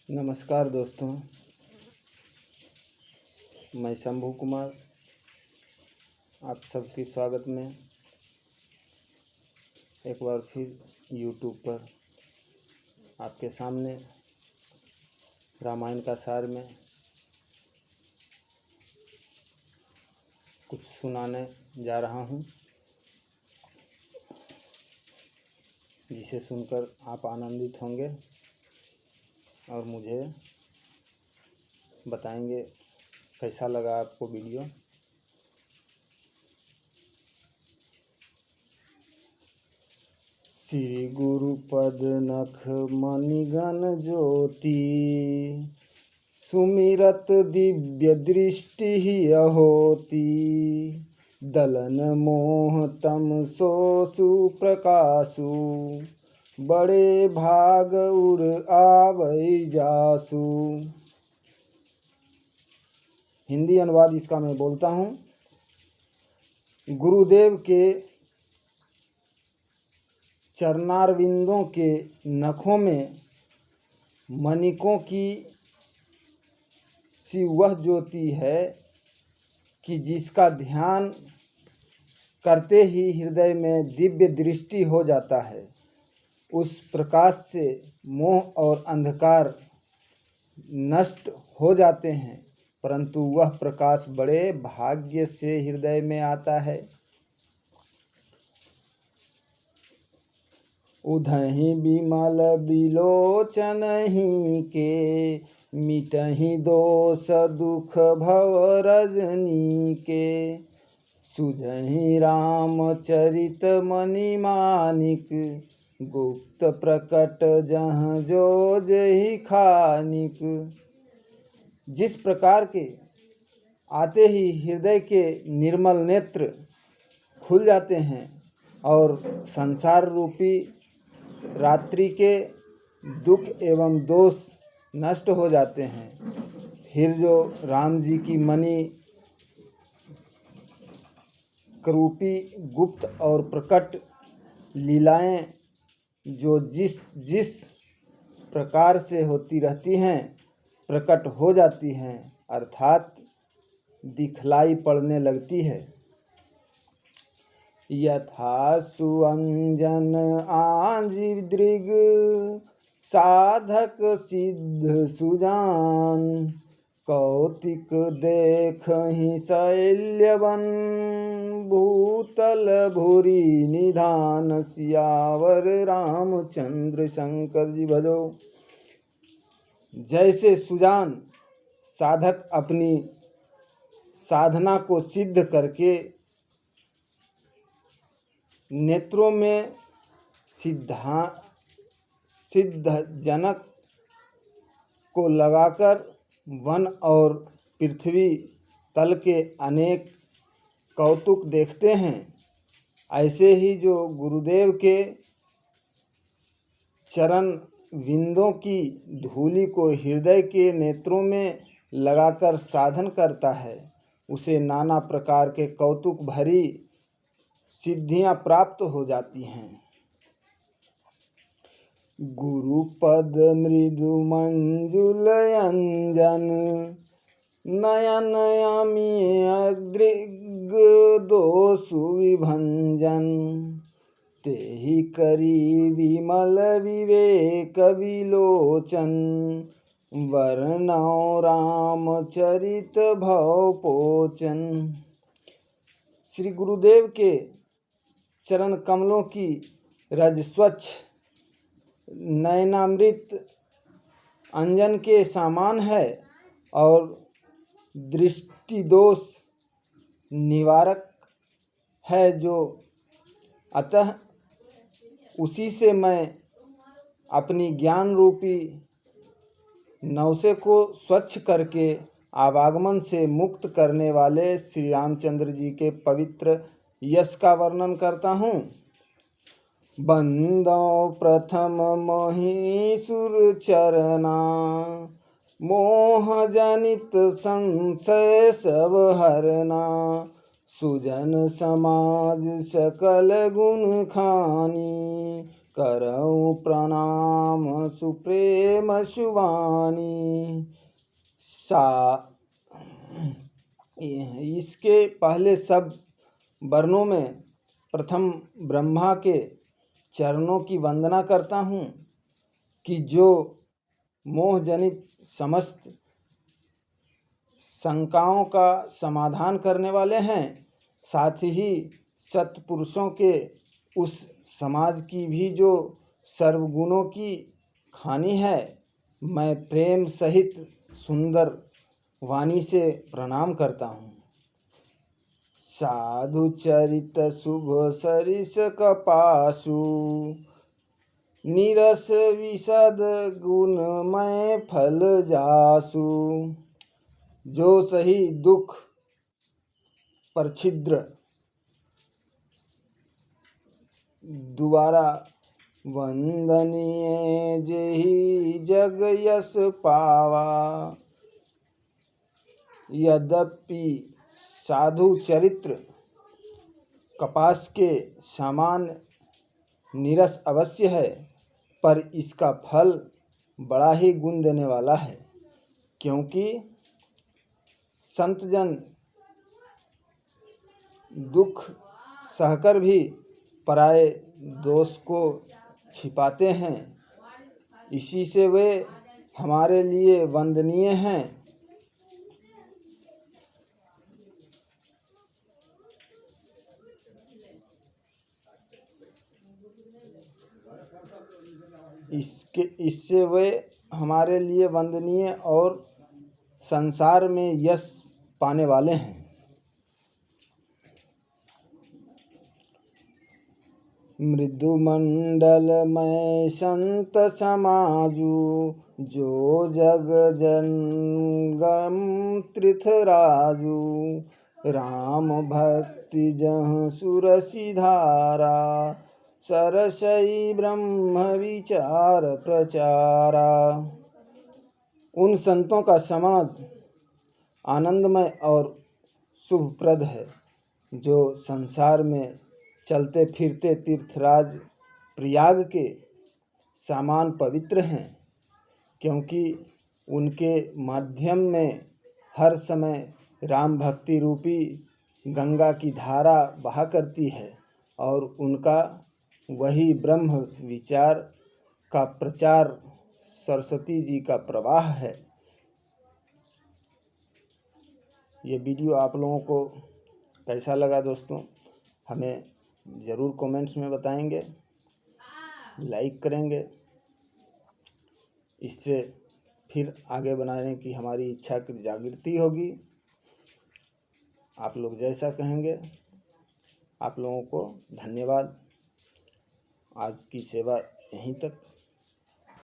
नमस्कार दोस्तों, मैं शंभू कुमार आप सबकी स्वागत में एक बार फिर यूट्यूब पर आपके सामने रामायण का सार में कुछ सुनाने जा रहा हूँ, जिसे सुनकर आप आनंदित होंगे और मुझे बताएंगे कैसा लगा आपको वीडियो। श्री गुरुपद नख मणिगण ज्योति, सुमिरत दिव्य दृष्टि होती। दलन मोह तम सो सुप्रकाशु, बड़े भाग उर आवै जासु। हिंदी अनुवाद इसका मैं बोलता हूँ। गुरुदेव के चरणारविंदों के नखों में मणिकों की सी वह ज्योति है कि जिसका ध्यान करते ही हृदय में दिव्य दृष्टि हो जाता है। उस प्रकाश से मोह और अंधकार नष्ट हो जाते हैं, परंतु वह प्रकाश बड़े भाग्य से हृदय में आता है। उधहि बिमल बिलोचनहि के, मिटहि दोष दुख भव रजनी के। सुझहि रामचरित मणि मानिक, गुप्त प्रकट जहाँ जो जहि खानिक। जिस प्रकार के आते ही हृदय के निर्मल नेत्र खुल जाते हैं और संसार रूपी रात्रि के दुख एवं दोष नष्ट हो जाते हैं, फिर जो राम जी की मणि रूपी गुप्त और प्रकट लीलाएं जो जिस प्रकार से होती रहती हैं प्रकट हो जाती हैं, अर्थात दिखलाई पड़ने लगती है। यथा सुअंजन आंजी दृग, साधक सिद्ध सुजान। कौतिक देखहि शैल्यवन, भूतल भूरि निधान। सियावर रामचंद्र शंकर जी भजो। जैसे सुजान साधक अपनी साधना को सिद्ध करके नेत्रों में सिद्धजनक को लगाकर वन और पृथ्वी तल के अनेक कौतुक देखते हैं, ऐसे ही जो गुरुदेव के चरण विंदों की धूलि को हृदय के नेत्रों में लगाकर साधन करता है, उसे नाना प्रकार के कौतुक भरी सिद्धियां प्राप्त हो जाती हैं। गुरुपद मृदु मंजुल अंजन, नयन अमी अग्रिग दोषु विभंजन। तेहि करी विमल विवेक विलोचन, वर्णौ रामचरित भव पोचन। श्री गुरुदेव के चरण कमलों की रज स्वच्छ नयनामृत अंजन के समान है और दृष्टि दोष निवारक है, जो अतः उसी से मैं अपनी ज्ञान रूपी नौसे को स्वच्छ करके आवागमन से मुक्त करने वाले श्री रामचंद्र जी के पवित्र यश का वर्णन करता हूँ। बंदो प्रथम महिषुर चरना, मोह जनित संशय सब हरना। सुजन समाज सकल गुण खानी, करऊं प्रणाम सुप्रेम सुवानी। इसके पहले सब वर्णों में प्रथम ब्रह्मा के चरणों की वंदना करता हूँ कि जो मोहजनित समस्त शंकाओं का समाधान करने वाले हैं। साथ ही सत्पुरुषों के उस समाज की भी जो सर्वगुणों की खानी है। मैं प्रेम सहित सुंदर वाणी से प्रणाम करता हूँ। साधु चरित शुभ सरिस कपासु, नीरस विशद गुणमय फल जासु। जो सही दुख परछिद्र दुबारा वंदनीय जेहि जग यश पावा। यद्यपि साधु चरित्र कपास के समान नीरस अवश्य है, पर इसका फल बड़ा ही गुण देने वाला है, क्योंकि संतजन दुख सहकर भी पराये दोष को छिपाते हैं। इसी से वे हमारे लिए वंदनीय हैं। इससे वे हमारे लिए वंदनीय और संसार में यश पाने वाले हैं। मृदुमंडल में संत समाजू, जो जग जनगम तीर्थराजू। राम भक्ति जह सुरसि धारा, सरसई ब्रह्म विचार प्रचारा। उन संतों का समाज आनंदमय और शुभप्रद है, जो संसार में चलते फिरते तीर्थराज प्रयाग के समान पवित्र हैं, क्योंकि उनके माध्यम में हर समय राम भक्ति रूपी गंगा की धारा बहा करती है और उनका वही ब्रह्म विचार का प्रचार सरस्वती जी का प्रवाह है। ये वीडियो आप लोगों को कैसा लगा दोस्तों, हमें ज़रूर कमेंट्स में बताएंगे, लाइक करेंगे। इससे फिर आगे बनाने की हमारी इच्छा की जागृति होगी। आप लोग जैसा कहेंगे। आप लोगों को धन्यवाद। आज की सेवा यहीं तक।